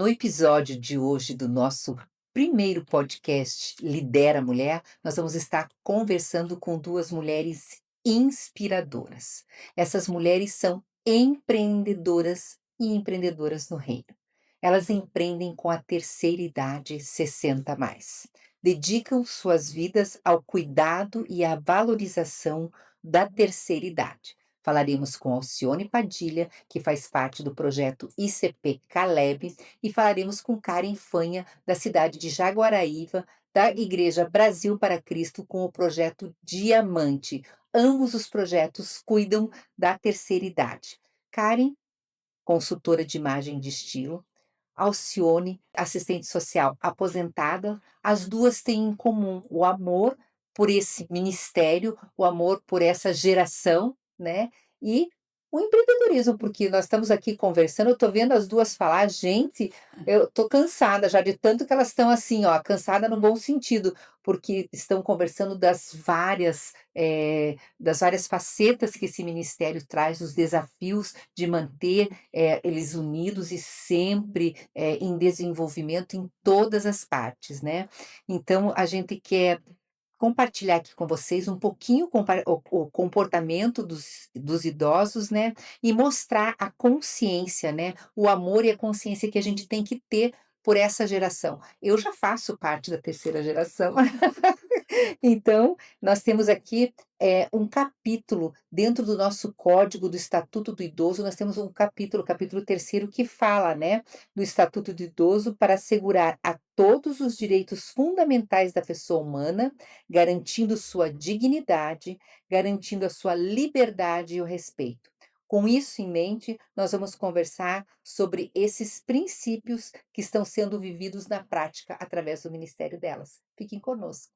No episódio de hoje do nosso primeiro podcast Lidera Mulher, nós vamos estar conversando com duas mulheres inspiradoras. Essas mulheres são empreendedoras e empreendedoras no reino. Elas empreendem com a terceira idade, 60 mais. Dedicam suas vidas ao cuidado e à valorização da terceira idade. Falaremos com Alcione Padilha, que faz parte do projeto ICP Caleb, e falaremos com Karen Fanha, da cidade de Jaguaraíva, da Igreja Brasil para Cristo, com o projeto Diamante. Ambos os projetos cuidam da terceira idade. Karen, consultora de imagem de estilo, Alcione, assistente social aposentada, as duas têm em comum o amor por esse ministério, o amor por essa geração, né? E o empreendedorismo, porque nós estamos aqui conversando, eu estou vendo as duas falar, gente, eu estou cansada já de tanto que elas estão assim, ó, cansada no bom sentido, porque estão conversando das várias facetas que esse ministério traz, os desafios de manter eles unidos e sempre em desenvolvimento em todas as partes, né? Então, a gente quer compartilhar aqui com vocês um pouquinho o comportamento dos idosos, né? E mostrar a consciência, né? O amor e a consciência que a gente tem que ter por essa geração. Eu já faço parte da terceira geração. Então, nós temos aqui um capítulo dentro do nosso código do Estatuto do Idoso, nós temos um capítulo, o capítulo terceiro, que fala, né, do Estatuto do Idoso para assegurar a todos os direitos fundamentais da pessoa humana, garantindo sua dignidade, garantindo a sua liberdade e o respeito. Com isso em mente, nós vamos conversar sobre esses princípios que estão sendo vividos na prática através do ministério delas. Fiquem conosco.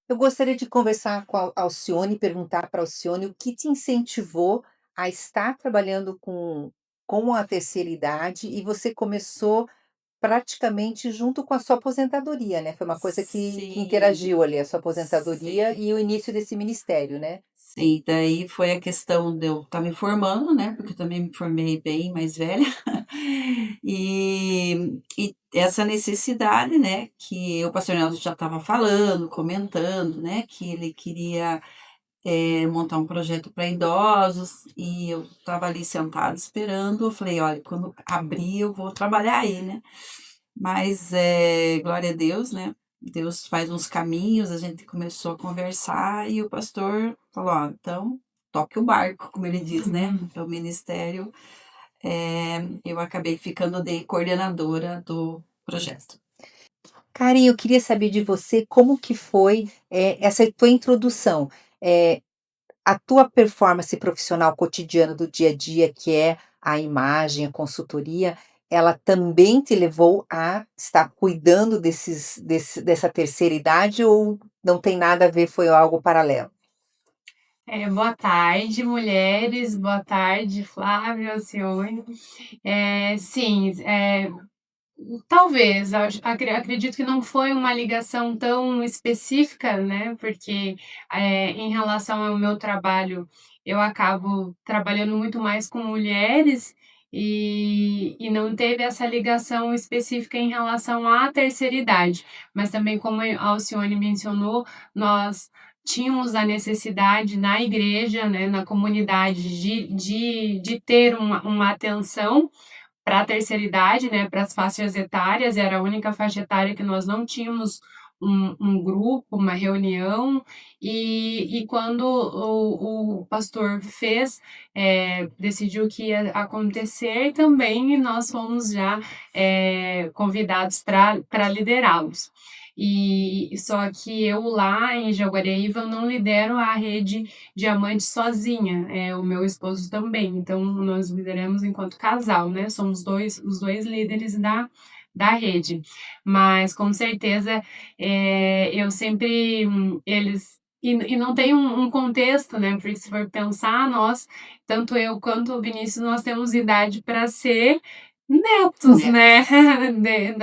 Eu gostaria de conversar com a Alcione, perguntar para a Alcione o que te incentivou a estar trabalhando com a terceira idade, e você começou praticamente junto com a sua aposentadoria, né? Foi uma coisa que Sim, interagiu ali, a sua aposentadoria sim, e o início desse ministério, né? sim. Daí foi a questão de eu estar me formando, né? Porque eu também me formei bem mais velha. E essa necessidade, né? Que o pastor Nelson já estava falando, comentando, né? Que ele queria montar um projeto para idosos e eu estava ali sentada esperando. Eu falei, olha, quando abrir eu vou trabalhar aí, né? Mas, glória a Deus, né, Deus faz uns caminhos, a gente começou a conversar e o pastor falou: "Ó, então toque o barco", como ele diz, né, o ministério, eu acabei ficando de coordenadora do projeto. Karen, eu queria saber de você como que foi essa tua introdução. Eh, A tua performance profissional cotidiana do dia a dia, que é a imagem, a consultoria, ela também te levou a estar cuidando dessa terceira idade, ou não tem nada a ver, foi algo paralelo? Boa tarde, mulheres. Boa tarde, Flávia, Alcione. Sim, talvez, acredito que não foi uma ligação tão específica, né? Porque em relação ao meu trabalho, eu acabo trabalhando muito mais com mulheres e não teve essa ligação específica em relação à terceira idade. Mas também, como a Alcione mencionou, nós tínhamos a necessidade na igreja, né, na comunidade, de ter uma atenção para a terceira idade, né, para as faixas etárias, era a única faixa etária que nós não tínhamos um grupo, uma reunião, e quando o pastor decidiu que ia acontecer também, e nós fomos já convidados para liderá-los. E só que eu lá em Jaguariúna eu não lidero a rede Diamante sozinha, o meu esposo também. Então, nós lideramos enquanto casal, né? Somos os dois líderes da rede. Mas, com certeza, eu sempre, eles. E não tem um contexto, né? Porque se for pensar, nós, tanto eu quanto o Vinícius, nós temos idade para ser netos, Neto. né,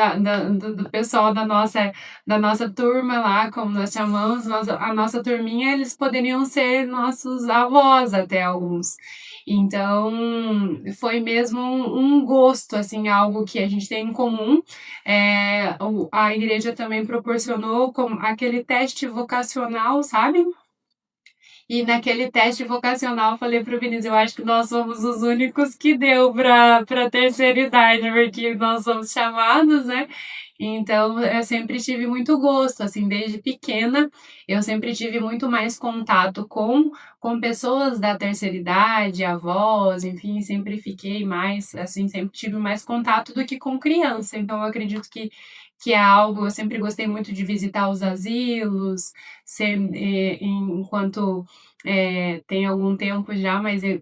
do pessoal da nossa turma lá, como nós chamamos, a nossa turminha, eles poderiam ser nossos avós até alguns. Então, foi mesmo um gosto, assim, algo que a gente tem em comum. A igreja também proporcionou como aquele teste vocacional, sabe? E naquele teste vocacional, eu falei pro Vinícius, eu acho que nós somos os únicos que deu para terceira idade, porque nós somos chamados, né? Então, eu sempre tive muito gosto, assim, desde pequena, eu sempre tive muito mais contato com pessoas da terceira idade, avós, enfim, sempre fiquei mais, assim, sempre tive mais contato do que com criança. Então, eu acredito que é algo, eu sempre gostei muito de visitar os asilos, enquanto tem algum tempo já, mas eu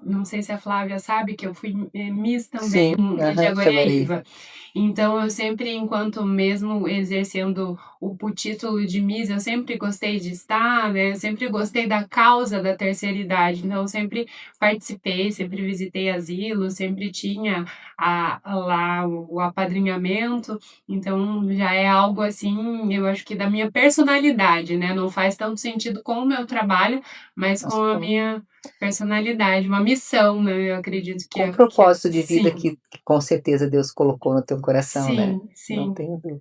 não sei se a Flávia sabe que eu fui Miss também Sim, de Jaguaribe. Jaguariúna. Então, eu sempre, enquanto mesmo exercendo o título de Miss, eu sempre gostei de estar, né? Eu sempre gostei da causa da terceira idade. Então, eu sempre participei, sempre visitei asilo, sempre tinha lá o apadrinhamento. Então, já é algo assim, eu acho que da minha personalidade, né? Não faz tanto sentido com o meu trabalho, mas com Nossa, a minha personalidade, uma missão, né? Eu acredito com um que é propósito de vida sim, que com certeza Deus colocou no teu coração, né? sim, Não sim. tenho dúvida.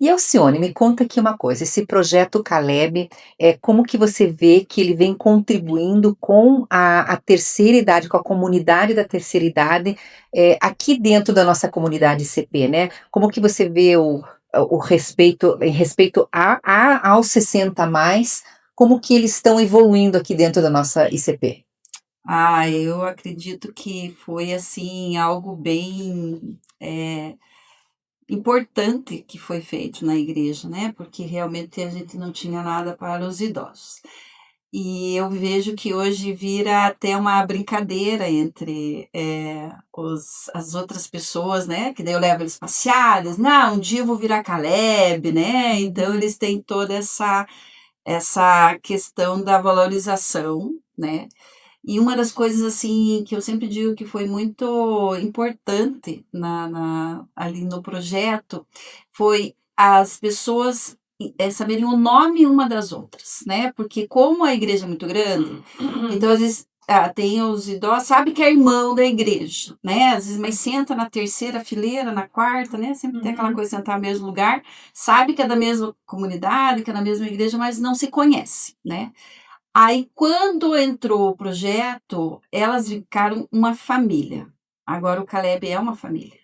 E Alcione, me conta aqui uma coisa, esse projeto Caleb, como que você vê que ele vem contribuindo com a terceira idade, com a comunidade da terceira idade, aqui dentro da nossa comunidade ICP, né? Como que você vê o respeito, em respeito aos 60 a mais, como que eles estão evoluindo aqui dentro da nossa ICP? Ah, eu acredito que foi, assim, algo bem, importante que foi feito na igreja, né, porque realmente a gente não tinha nada para os idosos. E eu vejo que hoje vira até uma brincadeira entre, as outras pessoas, né, que daí eu levo eles passear, eles: "Não, um dia eu vou virar Caleb", né, então eles têm toda essa questão da valorização, né. E uma das coisas, assim, que eu sempre digo que foi muito importante ali no projeto, foi as pessoas saberem o nome uma das outras, né, porque como a igreja é muito grande, então às vezes, tem os idosos, sabe que é irmão da igreja, né, às vezes, mas senta na terceira fileira, na quarta, né, sempre tem aquela Uhum. coisa de sentar no mesmo lugar, sabe que é da mesma comunidade, que é da mesma igreja, mas não se conhece, né. Aí quando entrou o projeto, elas ficaram uma família. Agora o Caleb é uma família.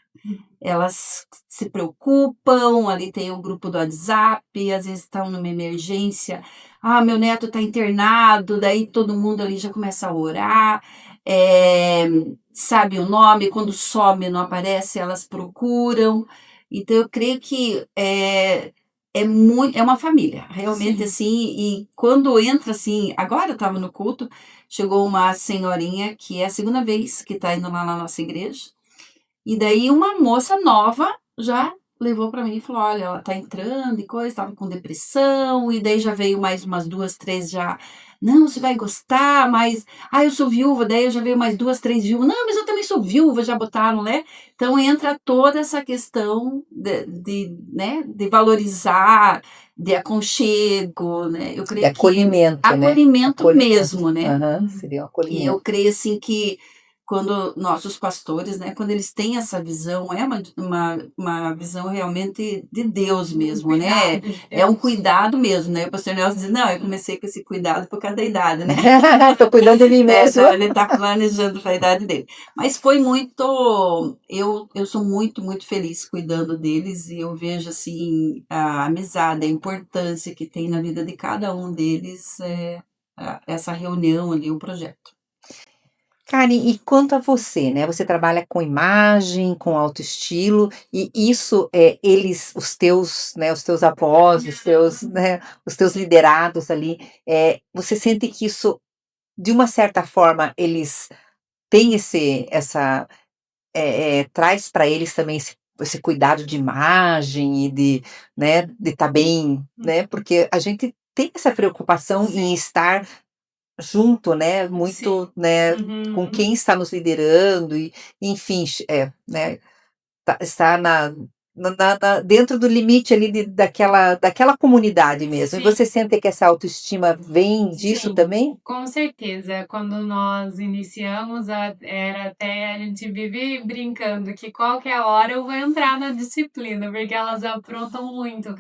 Elas se preocupam, ali tem o grupo do WhatsApp, às vezes estão numa emergência, "Ah, meu neto está internado", daí todo mundo ali já começa a orar, eh, sabe o nome, quando some, não aparece, elas procuram. Então eu creio que, é uma família, realmente, Sim. assim, e quando entra, assim agora eu estava no culto, chegou uma senhorinha que é a segunda vez que está indo lá na nossa igreja, e daí uma moça nova já levou para mim e falou: "Olha, ela tá entrando e coisa, estava com depressão", e daí já veio mais umas 2 3 já: "Não, você vai gostar, mas ah, eu sou viúva", daí já veio mais 2 3 viúvas: "Não, mas eu também sou viúva", já botaram, né. Então entra toda essa questão né, de valorizar, de aconchego, né, eu De creio que acolhimento, né? acolhimento Acolhimento. mesmo, né. Aham, Uhum. seria um E eu acolhimento. creio, assim, que quando nossos pastores, né, quando eles têm essa visão, é uma visão realmente de Deus Um mesmo, cuidado né, de é um Deus. cuidado mesmo, né, o pastor Nelson diz: "Não, eu comecei com esse cuidado por causa da idade, né". Estou cuidando de mim mesmo. Então ele tá planejando para a idade dele. Mas foi muito eu sou muito, muito feliz cuidando deles e eu vejo, assim, a amizade, a importância que tem na vida de cada um deles, essa reunião ali, o projeto. Karen, e quanto a você, né, você trabalha com imagem, com autoestilo, e isso, os teus avós, os teus liderados ali, você sente que isso, de uma certa forma, eles têm traz para eles também esse cuidado de imagem e de estar bem, né, porque a gente tem essa preocupação em Sim. estar junto, né, Sim. muito, né, com Uhum. quem está nos liderando e, enfim, né, está dentro do limite ali daquela comunidade mesmo. E Sim. você sente que essa autoestima vem disso Sim, também? com certeza. Quando nós iniciamos, era até a gente vive brincando que qualquer hora eu vou entrar na disciplina, porque elas aprontam muito.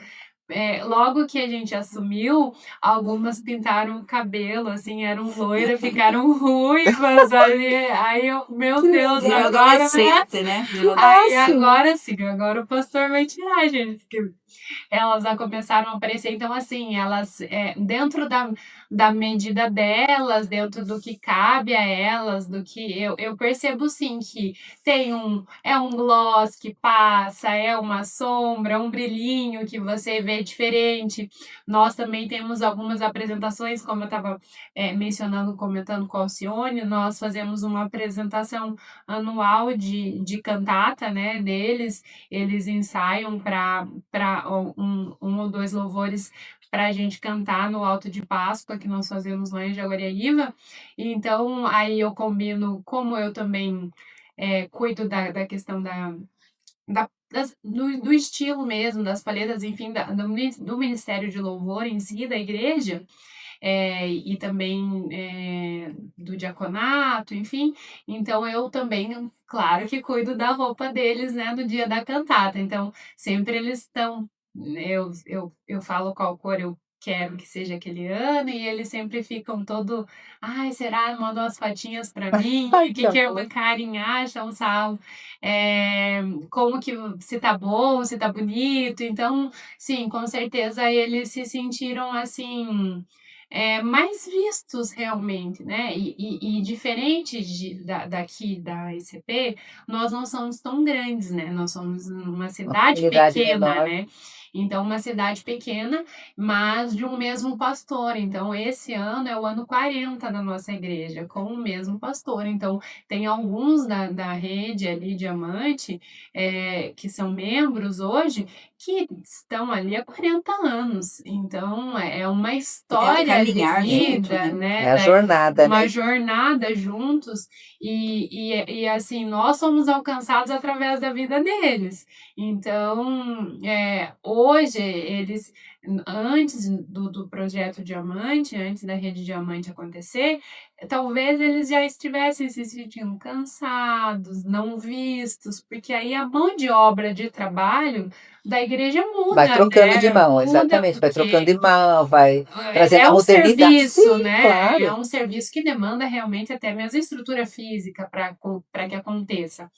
Logo que a gente assumiu, algumas pintaram o cabelo, assim, eram loiras, ficaram ruivas, aí eu, meu Que Deus, Virou legal. agora, né? adolescente, né? Que Aí máximo. agora sim, agora o pastor vai tirar, gente, porque elas já começaram a aparecer. Então, assim, elas, dentro da medida delas, dentro do que cabe a elas, do que eu percebo sim que é um gloss que passa, é uma sombra, um brilhinho que você vê diferente. Nós também temos algumas apresentações, como eu estava mencionando, comentando com a Alcione, nós fazemos uma apresentação anual de cantata, né, deles, eles ensaiam para um ou dois louvores para a gente cantar no Alto de Páscoa, que nós fazemos lá em Jaguariaíva. Então, aí eu combino, como eu também cuido da questão do estilo mesmo, das palhetas, enfim, do Ministério de Louvor em si, da igreja, e também do diaconato, enfim. Então eu também, claro que cuido da roupa deles, né, no dia da cantata. Então sempre eles estão, eu falo qual cor eu quero que seja aquele ano e eles sempre ficam todo, ai, será? Mandam as fotinhas para mim, Ai, o que que que a irmã amor. Karen acha, um salve, como que se tá bom, se tá bonito. Então, sim, com certeza eles se sentiram assim mais vistos realmente, né? E diferente daqui da ICP, nós não somos tão grandes, né? Nós somos uma Uma cidade comunidade pequena, menor. né? Então, uma cidade pequena, mas de um mesmo pastor. Então, esse ano é o ano 40 da nossa igreja, com o mesmo pastor. Então, tem alguns da rede ali, Diamante, que são membros hoje, que estão ali há 40 anos. Então, é uma É o história de caminhar junto, vida, né? né? É a jornada, Uma né. jornada juntos, e assim, nós somos alcançados através da vida deles. Então, hoje, eles, antes do projeto Diamante, antes da Rede Diamante acontecer, talvez eles já estivessem se sentindo cansados, não vistos, porque aí a mão de obra de trabalho da igreja Vai muda, trocando de né? mão, Muda exatamente, vai trocando porque de mão, vai trazendo é a um modernidade. serviço, Sim, né? É claro. um serviço que demanda realmente até mesmo estrutura física para que aconteça.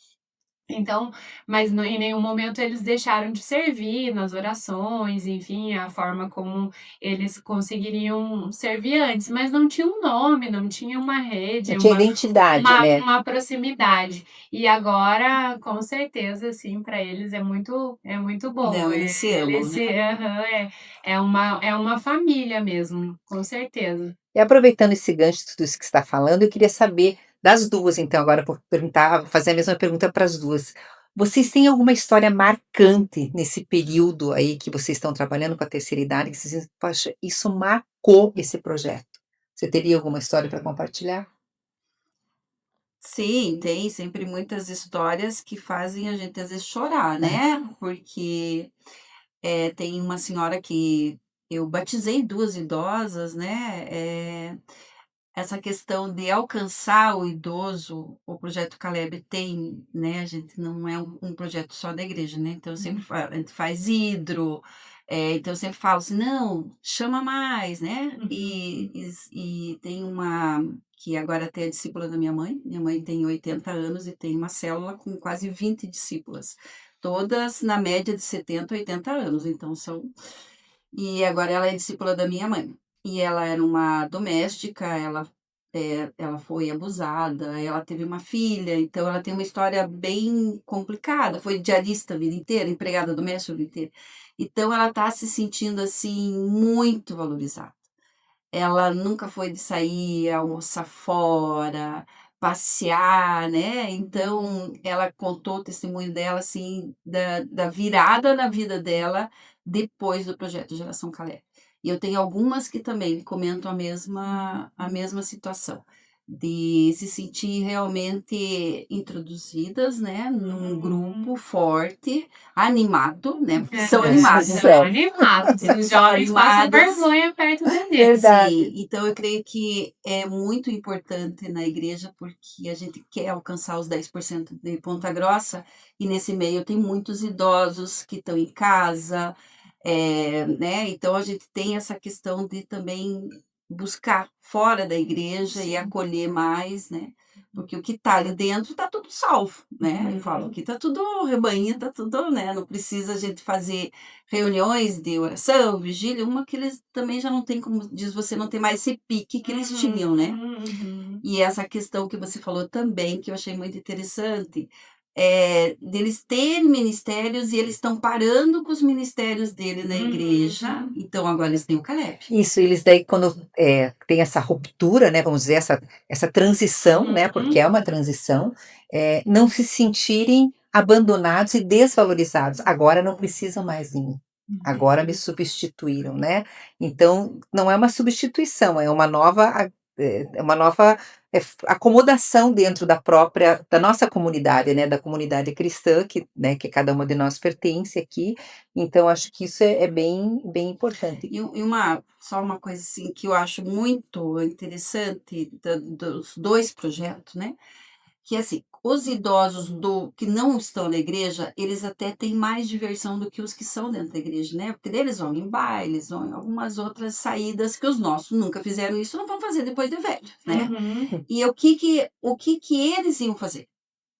Então, mas em nenhum momento eles deixaram de servir nas orações, enfim, a forma como eles conseguiriam servir antes, mas não tinha um nome, não tinha uma Não rede, tinha identidade, né. uma proximidade. E agora, com certeza, assim, para eles é muito bom. Não, eles se amam, Eles né? aham, é uma família mesmo, com certeza. E aproveitando esse gancho de tudo isso que você está falando, eu queria saber das 2. Então agora eu vou perguntar fazer a mesma pergunta para as 2. Vocês têm alguma história marcante nesse período aí que vocês estão trabalhando com a terceira idade, que vocês dizem: "Poxa, isso marcou esse projeto"? Você teria alguma história para compartilhar? Sim, tem sempre muitas histórias que fazem a gente às vezes chorar, né? Porque tem uma senhora que eu batizei 2 idosas, né? Essa questão de alcançar o idoso, o projeto Caleb tem, né? A gente não é um projeto só da igreja, né? Então eu sempre a gente faz hidro, então eu sempre falo assim, não, chama mais, né? Uhum. E tem uma que agora até é discípula da minha mãe tem 80 anos e tem uma célula com quase 20 discípulas, todas na média de 70, 80 anos, então são e agora ela é discípula da minha mãe. E ela era uma doméstica, ela foi abusada, ela teve uma filha, então ela tem uma história bem complicada, foi diarista a vida inteira, empregada doméstica a vida inteira. Então ela está se sentindo, assim, muito valorizada. Ela nunca foi de sair, almoçar fora, passear, né, então ela contou o testemunho dela, assim, da virada na vida dela depois do projeto Geração Caleb. E eu tenho algumas que também comentam a mesma situação, de se sentir realmente introduzidas, né, num grupo forte, animado, né, porque são animados. São animados. Eles Os são jovens passam animados. vergonha perto deles. Verdade. Sim, então eu creio que é muito importante na igreja, porque a gente quer alcançar os 10% de Ponta Grossa, e nesse meio tem muitos idosos que estão em casa, né? Então a gente tem essa questão de também buscar fora da igreja e Sim. acolher mais, né? Porque o que está ali dentro está tudo salvo, né? Eu falo, aqui está tudo rebanho, está tudo, né? Não precisa a gente fazer reuniões de oração, vigília, uma que eles também já não tem, como diz você, não tem mais esse pique que eles tinham, né? Uhum. E essa questão que você falou também, que eu achei muito interessante, deles terem ministérios e eles estão parando com os ministérios dele na igreja, então agora eles têm o Caleb. Isso, eles daí quando tem essa ruptura, né, vamos dizer, essa transição, né, porque é uma transição, não se sentirem abandonados e desvalorizados. Agora não precisam mais de mim. Agora me substituíram, né? Então não é uma substituição, é uma nova, acomodação dentro da nossa comunidade, né, da comunidade cristã né, que cada uma de nós pertence aqui. Então acho que isso é bem, bem importante. E só uma coisa assim que eu acho muito interessante dos dois projetos, né? Que assim, os idosos que não estão na igreja, eles até têm mais diversão do que os que são dentro da igreja, né? Porque eles vão em bailes, vão em algumas outras saídas que os nossos nunca fizeram isso, não vão fazer depois de velho, né? E o que eles iam fazer,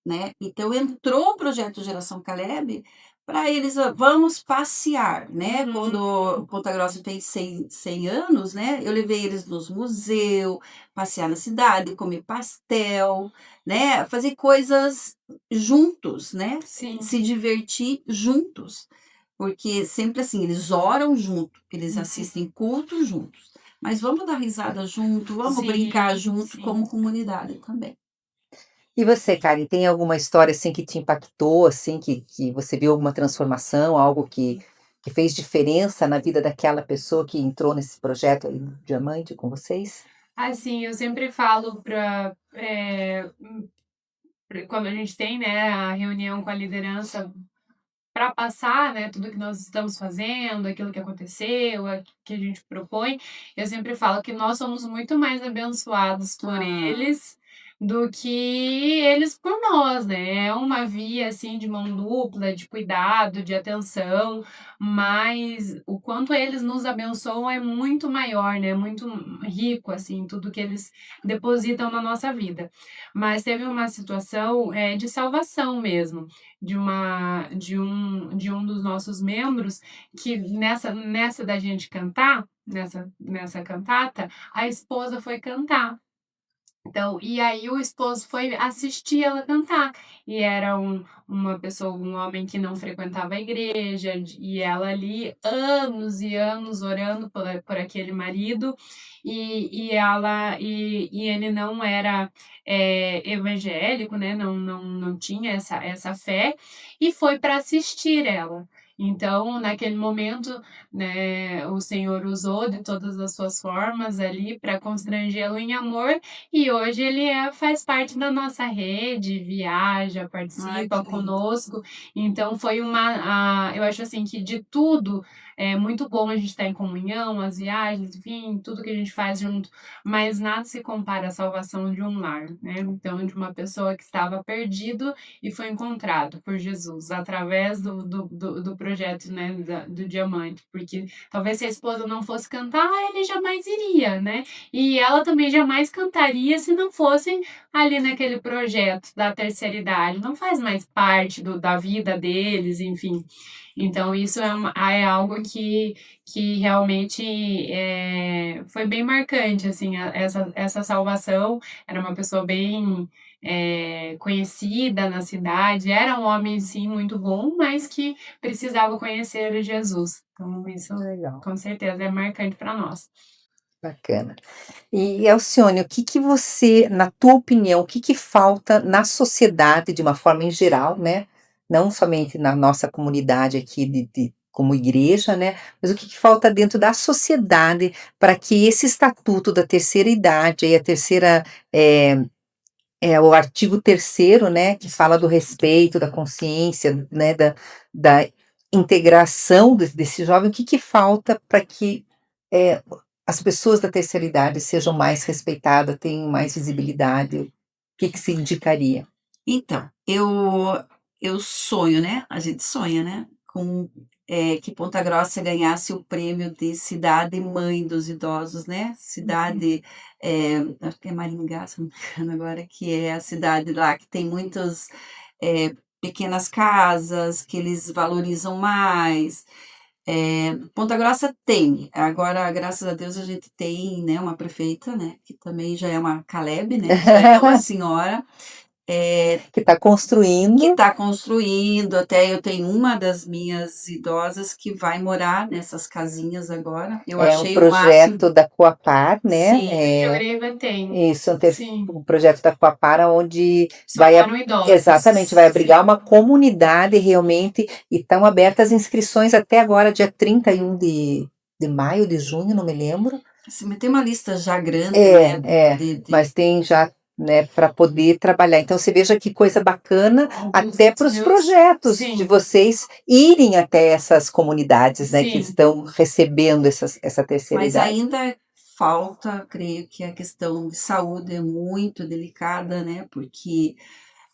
né? Então entrou o projeto Geração Caleb para eles, vamos passear, né? Quando Ponta Grossa tem 100 anos, né? Eu levei eles nos museus, passear na cidade, comer pastel, né? Fazer coisas juntos, né? Sim. Se divertir juntos. Porque sempre assim, eles oram junto, eles assistem culto juntos. Mas vamos dar risada junto, vamos Sim, brincar junto sim. como comunidade também. E você, Karen, tem alguma história assim que te impactou, assim, que você viu alguma transformação, algo que fez diferença na vida daquela pessoa que entrou nesse projeto aí do Diamante com vocês? Assim, eu sempre falo quando a gente tem, né, a reunião com a liderança para passar, né, tudo que nós estamos fazendo, aquilo que aconteceu, que a gente propõe, eu sempre falo que nós somos muito mais abençoados por eles do que eles por nós, né? É uma via assim de mão dupla, de cuidado, de atenção, mas o quanto eles nos abençoam é muito maior, né? Muito rico assim, tudo que eles depositam na nossa vida. Mas teve uma situação de salvação mesmo de um dos nossos membros que nessa da gente cantar, nessa cantata, a esposa foi cantar. Então, e aí o esposo foi assistir ela cantar. E era uma pessoa, um homem que não frequentava a igreja, e ela ali anos e anos orando por aquele marido, e ele não era evangélico, né? Não tinha essa fé, e foi para assistir ela. Então, naquele momento, né, o Senhor usou de todas as suas formas ali para constrangê-lo em amor, e hoje ele faz parte da nossa rede, viaja, participa conosco. Então foi eu acho assim que de tudo é muito bom a gente estar em comunhão, as viagens, enfim, tudo que a gente faz junto, mas nada se compara à salvação de um lar, né? Então, de uma pessoa que estava perdido e foi encontrado por Jesus através do projeto, né, do Diamante, porque talvez se a esposa não fosse cantar, ele jamais iria, né? E ela também jamais cantaria se não fossem ali naquele projeto da terceira idade. Não faz mais parte da vida deles, enfim. Então, isso é algo que realmente foi bem marcante, assim, essa salvação. Era uma pessoa bem conhecida na cidade, era um homem, sim, muito bom, mas que precisava conhecer Jesus. Então, isso, Legal. com certeza, é marcante para nós. Bacana. E Alcione, o que que você, na tua opinião, o que que falta na sociedade de uma forma em geral, né? Não somente na nossa comunidade aqui como igreja, né, mas o que que falta dentro da sociedade para que esse estatuto da terceira idade, aí a terceira, o artigo terceiro, né, que fala do respeito, da consciência, né, da integração desse jovem, o que que falta para que, eh, as pessoas da terceira idade sejam mais respeitadas, tenham mais visibilidade? O que que se indicaria? Então, eu sonho, né, a gente sonha, né, com, que Ponta Grossa ganhasse o prêmio de cidade mãe dos idosos, né, Uhum. cidade, acho que é Maringá, se não me engano agora, que é a cidade lá que tem muitas, pequenas casas, que eles valorizam mais. Ponta Grossa tem, agora graças a Deus a gente tem, né, uma prefeita, né, que também já é uma Caleb, né, já é uma senhora, eh Que está que construindo. está construindo, até eu tenho uma das minhas idosas que vai morar nessas casinhas agora, eu É um achei o máximo. projeto da Coapar, né, Sim, No Videogravas tem, isso, sim, um projeto da Coapar onde só vai moram idosos, exatamente, vai abrigar sim. uma comunidade realmente, e estão abertas as inscrições até agora, dia 31 de maio, de junho, não me lembro. assim, mas tem uma lista já grande, né, É, de mas tem já, né, para poder trabalhar. Então você veja que coisa bacana, Dos até para os meus projetos de sim, vocês irem até essas comunidades, né, que sim. estão recebendo essa terceira mas idade. ainda falta, creio que a questão de saúde é muito delicada, né, porque,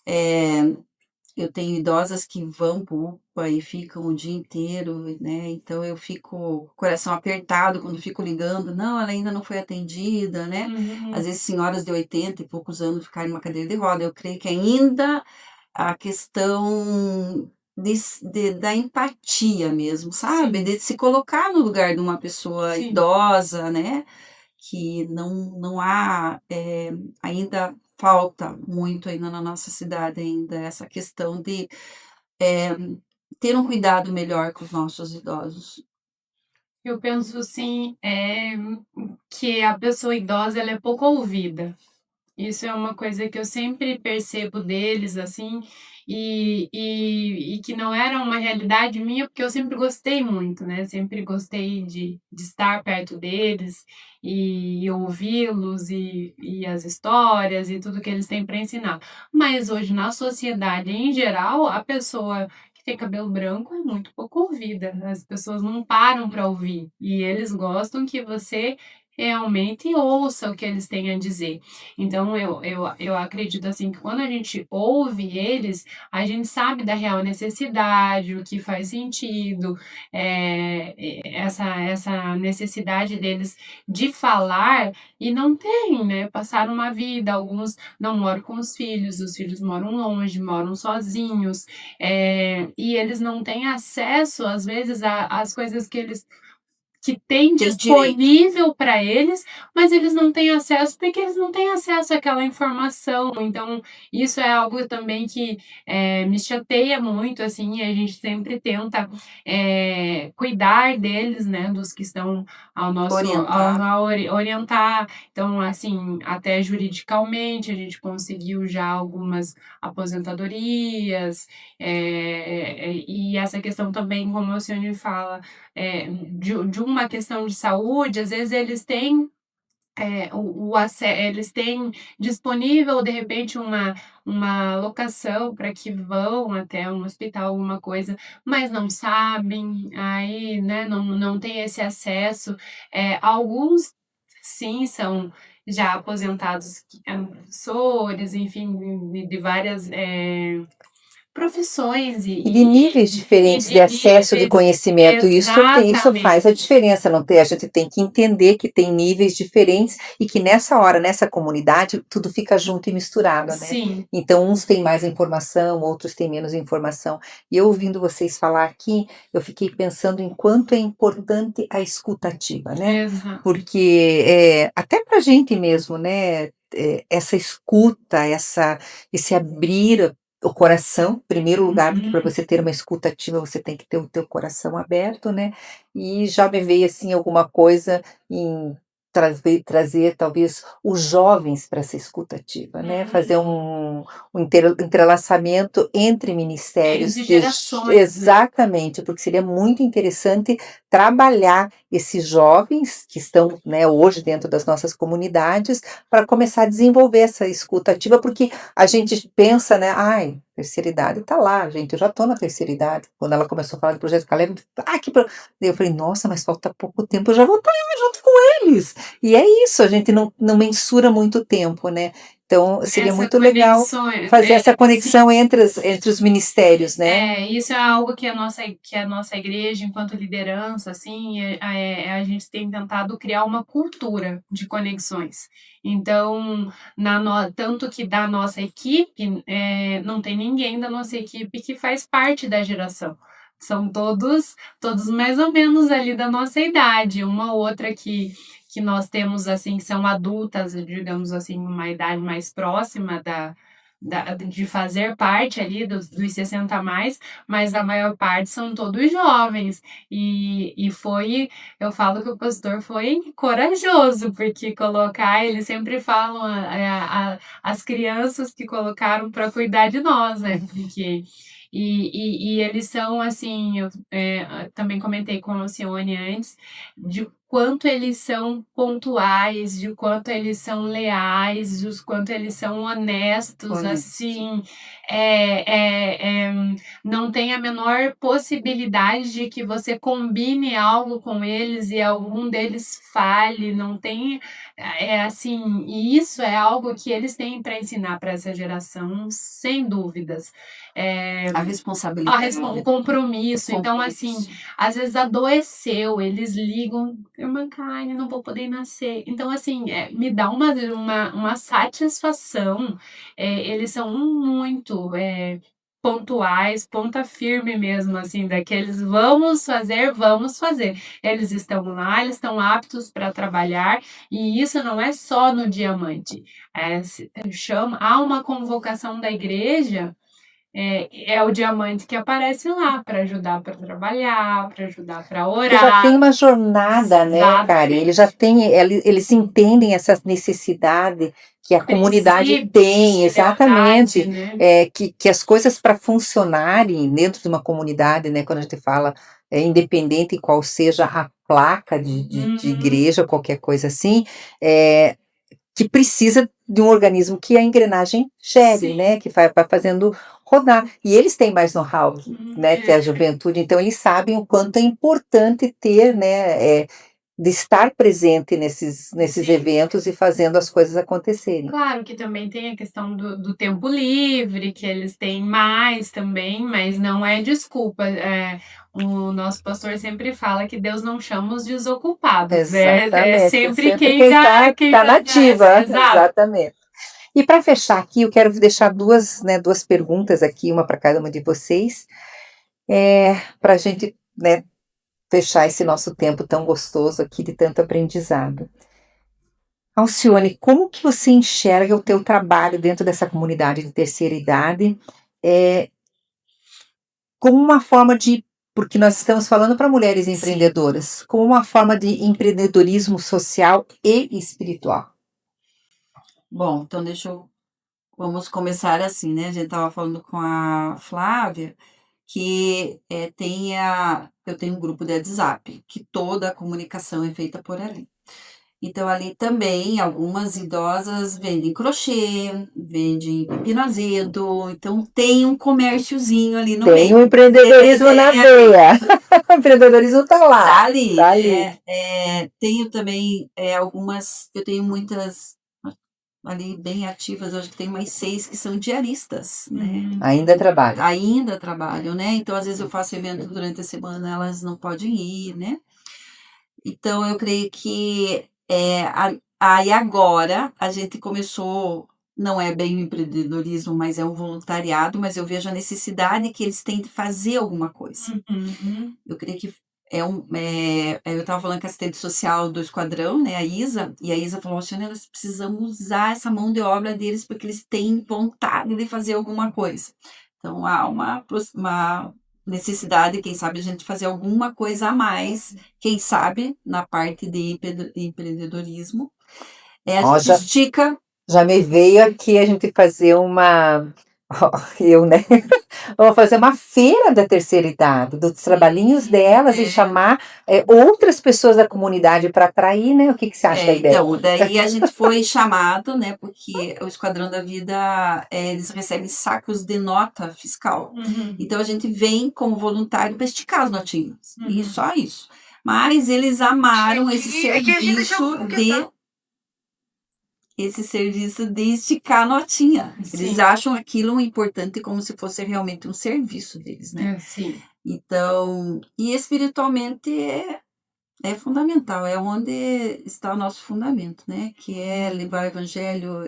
eh eu tenho idosas que vão para UPA e ficam o dia inteiro, né, então eu fico com o coração apertado quando fico ligando: "Não, ela ainda não foi atendida", né. Às Uhum. vezes senhoras de 80 e poucos anos ficarem numa cadeira de roda, eu creio que ainda a questão da empatia mesmo, sabe, Sim, de se colocar no lugar de uma pessoa sim. idosa, né, que não há, ainda falta muito ainda na nossa cidade ainda essa questão de, eh, ter um cuidado melhor com os nossos idosos. Eu penso assim, que a pessoa idosa ela é pouco ouvida. Isso é uma coisa que eu sempre percebo deles, assim, e que não era uma realidade minha, porque eu sempre gostei muito, né, sempre gostei de estar perto deles e ouvi-los e as histórias e tudo que eles têm para ensinar. Mas hoje na sociedade em geral, a pessoa que tem cabelo branco é muito pouco ouvida, as pessoas não param para ouvir, e eles gostam que você realmente ouça o que eles têm a dizer. Então eu acredito, assim, que quando a gente ouve eles, a gente sabe da real necessidade, o que faz sentido, essa necessidade deles de falar e não tem, né, passaram uma vida, alguns não moram com os filhos moram longe, moram sozinhos, e eles não têm acesso, às vezes, a às coisas que tem Tem direito. disponível para eles, mas eles não têm acesso, porque eles não têm acesso àquela informação. Então, isso é algo também que, me chateia muito, assim, e a gente sempre tenta, cuidar deles, né, dos que estão ao nosso Orientar. orientar. Então, assim, até juridicamente, a gente conseguiu já algumas aposentadorias, e essa questão também, como a senhora fala, de uma questão de saúde, às vezes eles têm, eles têm disponível, de repente, uma locação para que vão até um hospital, alguma coisa, mas não sabem, aí, né, não tem esse acesso. Alguns, sim, são já aposentados que eram professores, enfim, de várias, profissões E de níveis e diferentes de de acesso de níveis. conhecimento, isso faz a Exatamente. diferença, não tem, a gente tem que entender que tem níveis diferentes e que nessa hora, nessa comunidade, tudo fica junto e misturado, né. Sim, Então uns têm mais informação, outros têm menos informação. E eu ouvindo vocês falar aqui, eu fiquei pensando em quanto é importante a escutativa, né, exato. porque, até pra gente mesmo, né, essa escuta, esse abrir o coração, em primeiro lugar, porque para Uhum. você ter uma escuta ativa, você tem que ter o teu coração aberto, né. E já me veio, assim, alguma coisa em trazer talvez os jovens para essa escuta ativa, né, fazer um entrelaçamento entre ministérios Entre de gerações, né. exatamente, porque seria muito interessante trabalhar esses jovens que estão, né, hoje dentro das nossas comunidades, para começar a desenvolver essa escuta ativa, porque a gente pensa, né: "Ai, terceira idade está lá, gente, eu já estou na terceira idade". Quando ela começou a falar do projeto Caleb, "Ah, que pro", daí eu falei: "Nossa, mas falta pouco tempo, eu já vou estar lá junto com eles". E é isso, a gente não mensura muito tempo, né. Então seria Essa muito legal conexão fazer essa sim. conexão entre os ministérios, né. Isso é algo que a nossa igreja, enquanto liderança, assim, a gente tem tentado criar uma cultura de conexões. Então, tanto que da nossa equipe, não tem ninguém da nossa equipe que faz parte da geração. São todos mais ou menos ali da nossa idade, uma ou outra que nós temos, assim, que são adultas, digamos assim, uma idade mais próxima de fazer parte ali dos 60 a mais, mas a maior parte são todos jovens. Eu falo que o pastor foi corajoso, porque colocar, eles sempre falam, as crianças que colocaram para cuidar de nós, né? Porque e eles são assim, eu também comentei com a Alcione antes, de quanto eles são pontuais, de quanto eles são leais, de quanto eles são honestos, Honesto. assim, é, é, é, não tem a menor possibilidade de que você combine algo com eles e algum deles falhe, não tem, assim, e isso é algo que eles têm para ensinar para essa geração, sem dúvidas. É, A responsabilidade, o compromisso. Então, assim, compromisso. às vezes adoeceu, eles ligam, irmã Kaine, não vou poder nascer. Então, assim, me dá uma satisfação. Eles são muito pontuais, ponta firme mesmo, assim, daqueles vamos fazer. Eles estão lá, eles estão aptos para trabalhar, e isso não é só no diamante. Há uma convocação da igreja, é o diamante que aparece lá para ajudar para trabalhar, para ajudar para Porque já tem orar. uma jornada, né, Karen, eles já Exatamente. têm eles entendem essa necessidade que a comunidade Princípios, tem, lealdade, exatamente, né. que as coisas para funcionarem dentro de uma comunidade, né, quando a gente fala, independente qual seja a placa de Uhum. igreja, qualquer coisa assim, eh, que precisa de um organismo que a engrenagem gere, Sim. né, que vai fazendo rodar. E eles têm mais know-how, né, que é a É. juventude, então eles sabem o quanto é importante ter, né, de estar presente nesses Sim. eventos e fazendo as coisas acontecerem. Claro que também tem a questão do tempo livre, que eles têm mais também, mas não é desculpa. O nosso pastor sempre fala que Deus não chama os desocupados, é Exatamente, sempre sempre quem quem já, está quem tá já, na ativa, exato. exatamente. E para fechar aqui, eu quero deixar duas, né, 2 perguntas aqui, uma para cada uma de vocês, pra gente, né, fechar esse nosso tempo tão gostoso aqui de tanto aprendizado. Alcione, como que você enxerga o teu trabalho dentro dessa comunidade de terceira idade, eh, como uma forma de, porque nós estamos falando para mulheres Sim. empreendedoras, como uma forma de empreendedorismo social e espiritual? Bom, então vamos começar assim, né, a gente estava falando com a Flávia, que, eu tenho um grupo de WhatsApp, que toda a comunicação é feita por ali. Então ali também algumas idosas vendem crochê, vendem pepino azedo, então tem um comérciozinho ali no Tem meio. o empreendedorismo na veia. O empreendedorismo está lá, Tá ali. está ali. Tenho também, eu tenho muitas ali bem ativas, eu acho que tem mais 6 que são diaristas, né. Ainda trabalha. Ainda trabalham, né, então às vezes eu faço evento durante a semana, elas não podem ir, né. Então eu creio que, aí agora a gente começou, não é bem o empreendedorismo, mas é um voluntariado, mas eu vejo a necessidade que eles têm de fazer alguma coisa. Uhum. Eu creio que eu estava falando com a assistente social do esquadrão, né, a Isa, e a Isa falou: "Alcione, nós precisamos usar essa mão de obra deles, porque eles têm vontade de fazer alguma coisa". Então há uma necessidade, quem sabe, a gente fazer alguma coisa a mais, quem sabe, na parte de empreendedorismo. A Ó, gente já, estica. já me veio aqui a gente fazer uma. Ó, eu, né? Vamos fazer uma feira da terceira idade, dos trabalhinhos delas e chamar outras pessoas da comunidade para atrair, né? O que você acha da ideia? Então, daí a gente foi chamado, né, porque o Esquadrão da Vida, eles recebem sacos de nota fiscal. Uhum. Então, a gente vem como voluntário para esticar as notinhas, e Uhum. só isso. Mas eles amaram esse serviço de esticar a notinha. Eles Sim. acham aquilo importante como se fosse realmente um serviço deles, né? Sim. Então, e espiritualmente é fundamental, é onde está o nosso fundamento, né? Que é levar o evangelho,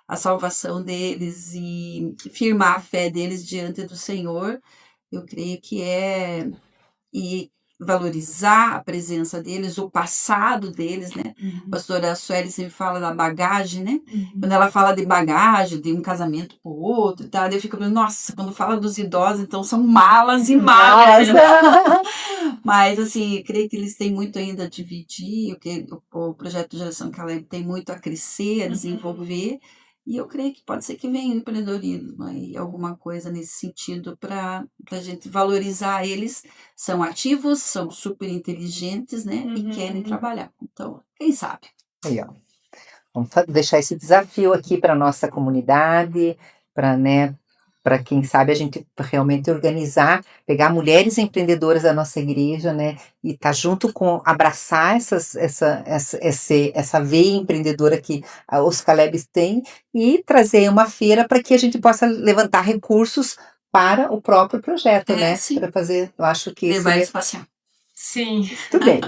a salvação deles e firmar a fé deles diante do Senhor. Eu creio que e valorizar a presença deles, o passado deles, né? A pastora Sueli sempre fala da bagagem, né? Quando ela fala de bagagem, de um casamento pro outro, tá? Eu fico pensando, nossa, quando fala dos idosos, então são malas e malas. Mas, assim, eu creio que eles têm muito ainda a dividir, o projeto Geração Caleb tem muito a crescer, a desenvolver, e eu creio que pode ser que venha o empreendedorismo e alguma coisa nesse sentido para a gente valorizar eles. São ativos, são super inteligentes, né? E querem trabalhar. Então, quem sabe? Aí, ó. Vamos deixar esse desafio aqui para a nossa comunidade, para, né, para quem sabe a gente realmente organizar, pegar mulheres empreendedoras da nossa igreja, né, e estar junto com, abraçar essa veia empreendedora que os Calebs têm e trazer uma feira para que a gente possa levantar recursos para o próprio projeto, né, Sim. para fazer, eu acho que Levar seria eles passear. Sim. muito bem.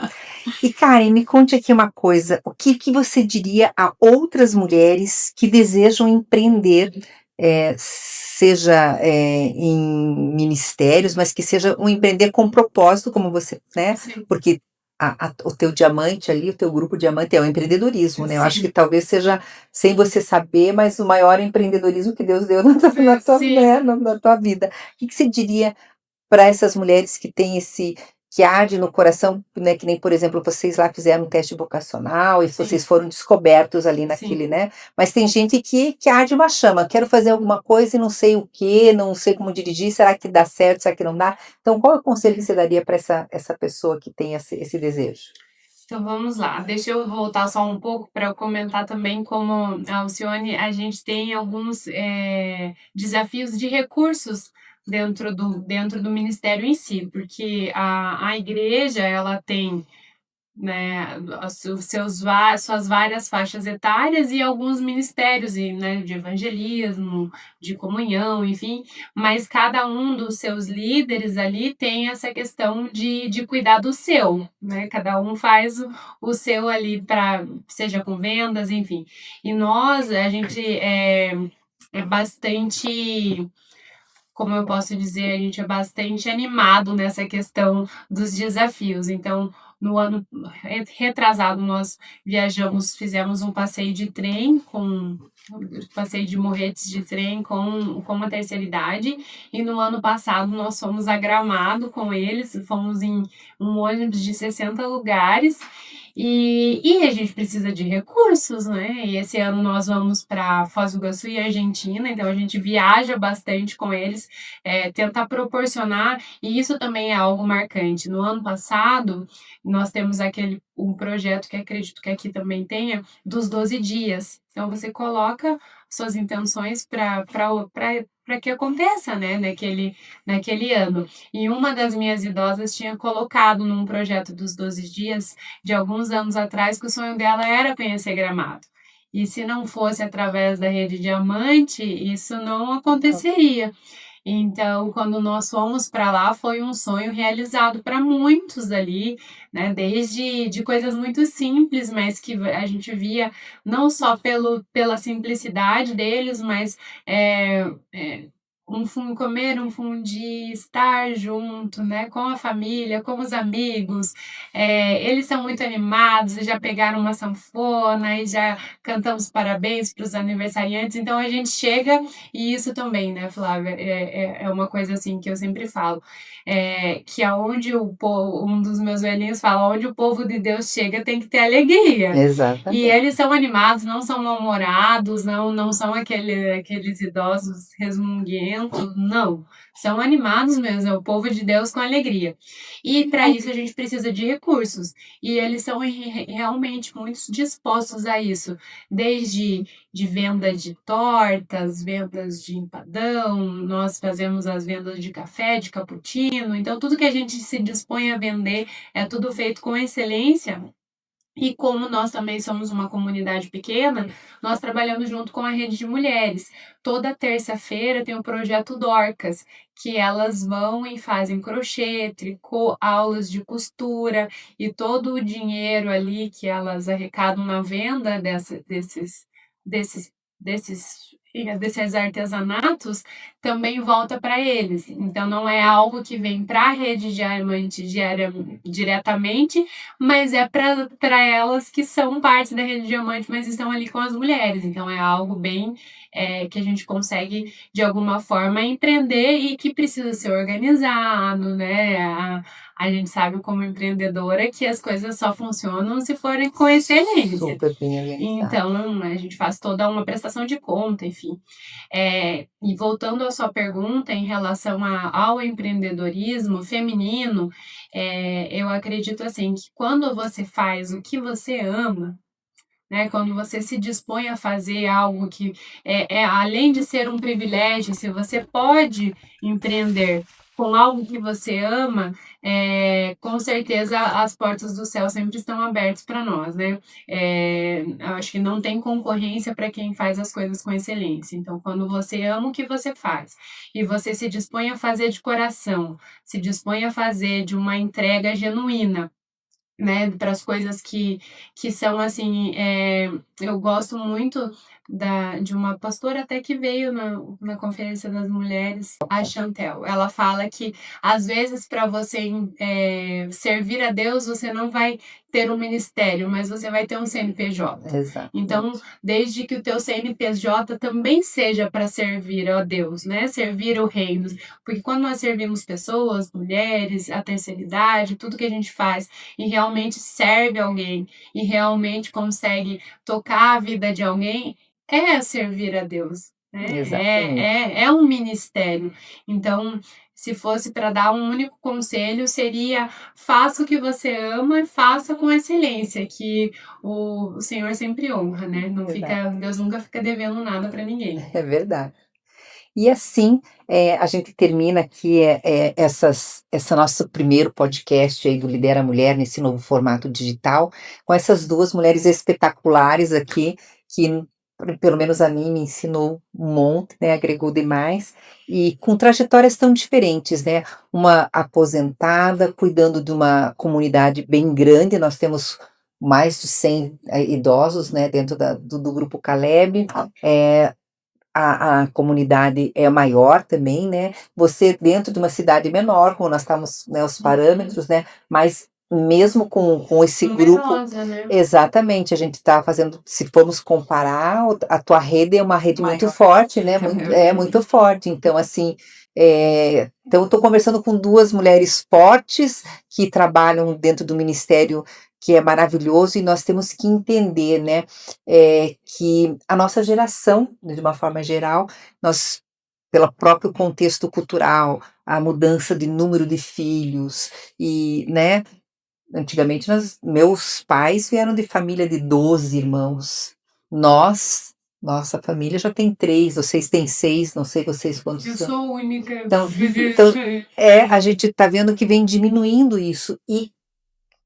E Karen, me conte aqui uma coisa, o que você diria a outras mulheres que desejam empreender, seja em ministérios, mas que seja um empreender com propósito, como você, né? Sim. Porque o teu diamante ali, o teu grupo diamante é o empreendedorismo, né? Eu acho que Sim. talvez seja, sem você saber, mas o maior empreendedorismo que Deus deu na tua, Sim. né, na tua vida. O que você diria para essas mulheres que têm que arde no coração, né, que nem, por exemplo, vocês lá fizeram um teste vocacional e Sim. vocês foram descobertos ali Sim. naquele, né? Mas tem gente que arde uma chama, quero fazer alguma coisa e não sei o que, não sei como dirigir, será que dá certo, será que não dá? Então, qual é o conselho que você daria para essa pessoa que tem esse desejo? Então vamos lá, deixa eu voltar só um pouco para eu comentar também como a Alcione, a gente tem alguns desafios de recursos dentro do ministério em si, porque a igreja ela tem, né, suas várias faixas etárias e alguns ministérios e, né, de evangelismo, de comunhão, enfim, mas cada um dos seus líderes ali tem essa questão de cuidar do seu, né? Cada um faz o seu ali para seja com vendas, enfim. E nós, a gente é bastante, como eu posso dizer, a gente é bastante animado nessa questão dos desafios. Então, no ano retrasado, nós fizemos um passeio de trem passeio de morretes de trem com uma terceira idade, e no ano passado nós fomos a Gramado com eles, fomos em um ônibus de 60 lugares, e a gente precisa de recursos, né? E esse ano nós vamos para Foz do Iguaçu e Argentina, então a gente viaja bastante com eles, tentar proporcionar, e isso também é algo marcante. No ano passado, nós temos um projeto que acredito que aqui também tenha, dos 12 dias. Então você coloca suas intenções para que aconteça, né, naquele ano. E uma das minhas idosas tinha colocado num projeto dos 12 dias, de alguns anos atrás, que o sonho dela era conhecer Gramado. E se não fosse através da Rede Diamante, isso não aconteceria. Então, quando nós fomos para lá, foi um sonho realizado para muitos ali, né? Desde de coisas muito simples, mas que a gente via não só pela simplicidade deles, mas é, é, comer um fundi, estar junto, né, com a família, com os amigos. Eles são muito animados, já pegaram uma sanfona e já cantamos parabéns para os aniversariantes. Então a gente chega, e isso também, né, Flávia, é uma coisa assim que eu sempre falo, que aonde o povo, um dos meus velhinhos fala, onde o povo de Deus chega tem que ter alegria. E Exatamente. eles são animados, não são mal-humorados, não são aqueles idosos resmunguentos, não. São animados mesmo, é o povo de Deus com alegria. E para isso a gente precisa de recursos. E eles são realmente muito dispostos a isso. Desde de venda de tortas, vendas de empadão, nós fazemos as vendas de café, de cappuccino. Então, tudo que a gente se dispõe a vender é tudo feito com excelência. E como nós também somos uma comunidade pequena, nós trabalhamos junto com a rede de mulheres. Toda terça-feira tem o projeto Dorcas, que elas vão e fazem crochê, tricô, aulas de costura, e todo o dinheiro ali que elas arrecadam na venda desses, desses artesanatos também volta para eles. Então não é algo que vem para a rede Diamante diretamente, mas é para elas que são parte da rede Diamante, mas estão ali com as mulheres. Então é algo bem que a gente consegue, de alguma forma, empreender e que precisa ser organizado, né? A gente sabe, como empreendedora, que as coisas só funcionam se forem com excelência. Super bem organizado. Então, a gente faz toda uma prestação de conta, enfim. E voltando à sua pergunta em relação ao empreendedorismo feminino, eu acredito assim que quando você faz o que você ama, né, quando você se dispõe a fazer algo que além de ser um privilégio, se você pode empreender com algo que você ama, com certeza as portas do céu sempre estão abertas para nós, né? Eu acho que não tem concorrência para quem faz as coisas com excelência. Então, quando você ama o que você faz e você se dispõe a fazer de coração, se dispõe a fazer de uma entrega genuína, né, para as coisas que são assim, eu gosto muito de uma pastora até que veio na Conferência das Mulheres, a Chantel. Ela fala que às vezes para você servir a Deus, você não vai ter um ministério, mas você vai ter um CNPJ. Exato. Então, desde que o teu CNPJ também seja para servir a Deus, né, servir o reino, porque quando nós servimos pessoas, mulheres, a terceira idade, tudo que a gente faz e realmente serve alguém e realmente consegue tocar a vida de alguém, é servir a Deus, né? Exatamente. É um ministério. Então, se fosse para dar um único conselho, seria: faça o que você ama e faça com excelência, que o Senhor sempre honra, né? Não fica, Deus nunca fica devendo nada para ninguém. É verdade. E assim, a gente termina aqui esse nosso primeiro podcast aí do Lidera Mulher, nesse novo formato digital, com essas duas mulheres espetaculares aqui, que pelo menos a mim me ensinou um monte, né, agregou demais, e com trajetórias tão diferentes, né, uma aposentada, cuidando de uma comunidade bem grande, nós temos mais de 100 idosos, né, dentro do Grupo Caleb, a comunidade é maior também, né? Você dentro de uma cidade menor, como nós estamos, né, os parâmetros, né? Mas mesmo com esse grupo, Numerosa, né? exatamente, a gente está fazendo, se formos comparar, a tua rede é uma rede muito Maior. forte, né? Muito forte. Então, assim, então eu estou conversando com duas mulheres fortes que trabalham dentro do ministério, que é maravilhoso, e nós temos que entender, né, que a nossa geração, de uma forma geral, nós, pelo próprio contexto cultural, a mudança de número de filhos, e, né, antigamente meus pais vieram de família de 12 irmãos, nossa família já tem 3, vocês têm 6, não sei vocês quantos Eu são. sou única. Então, a gente está vendo que vem diminuindo isso, e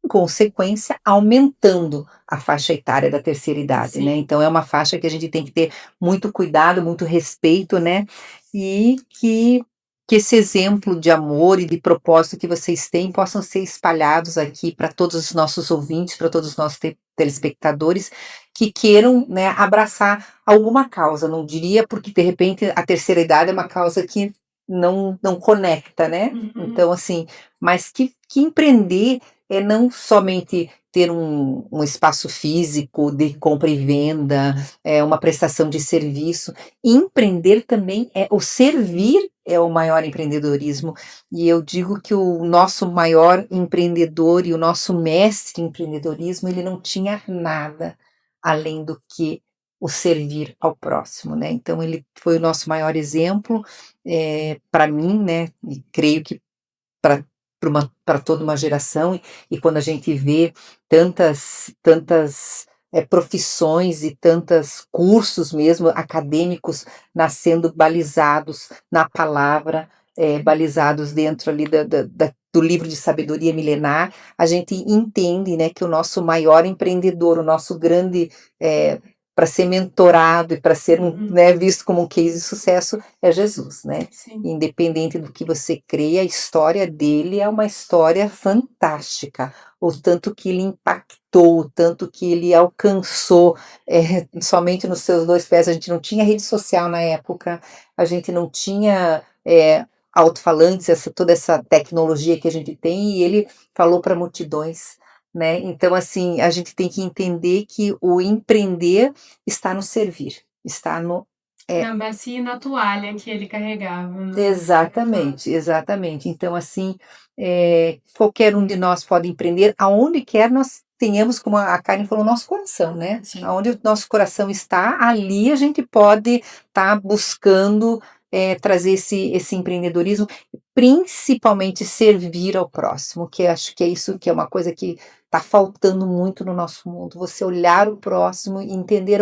em consequência, aumentando a faixa etária da terceira idade, Sim. né? Então é uma faixa que a gente tem que ter muito cuidado, muito respeito, né? E que esse exemplo de amor e de propósito que vocês têm possam ser espalhados aqui para todos os nossos ouvintes, para todos os nossos telespectadores que queiram, né, abraçar alguma causa, não diria, porque de repente a terceira idade é uma causa que não conecta, né? Uhum. Então, assim, mas que empreender é não somente ter um espaço físico de compra e venda, uma prestação de serviço. Empreender também é o servir é o maior empreendedorismo. E eu digo que o nosso maior empreendedor e o nosso mestre em empreendedorismo, ele não tinha nada além do que o servir ao próximo, né? Então ele foi o nosso maior exemplo, para mim, né? E creio que para para toda uma geração, e quando a gente vê tantas profissões e tantos cursos mesmo acadêmicos nascendo balizados na palavra, balizados dentro ali do livro de sabedoria milenar, a gente entende, né, que o nosso maior empreendedor, o nosso grande, para ser mentorado e para ser né, visto como um case de sucesso, é Jesus, né? Sim. Independente do que você creia, a história dele é uma história fantástica. O tanto que ele impactou, o tanto que ele alcançou, somente nos seus 2 pés. A gente não tinha rede social na época, a gente não tinha alto-falantes, toda essa tecnologia que a gente tem, e ele falou para multidões, né? Então, assim, a gente tem que entender que o empreender está no servir, está no Na bacia e na toalha que ele carregava, né. exatamente, exatamente. Então, assim, qualquer um de nós pode empreender aonde quer nós tenhamos, como a Karen falou, nosso coração, né? Sim. Aonde o nosso coração está, ali a gente pode estar buscando trazer esse empreendedorismo, principalmente servir ao próximo, que acho que é isso que é uma coisa que está faltando muito no nosso mundo. Você olhar o próximo e entender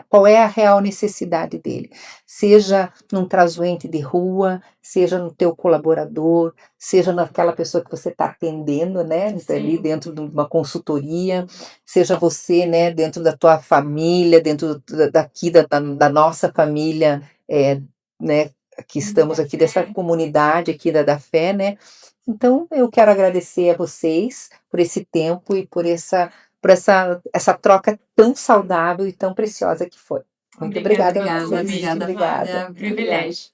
qual é a real necessidade dele. Seja num trasuente de rua, seja no teu colaborador, seja naquela pessoa que você está atendendo, né, ali Sim. dentro de uma consultoria, seja você, né, dentro da tua família, dentro daqui da nossa família, né, que estamos aqui dessa comunidade aqui da fé, né. Então eu quero agradecer a vocês por esse tempo e por essa troca tão saudável e tão preciosa que foi. Muito obrigada a Obrigada, vocês. obrigada, Obrigada. Flávia. Privilégio.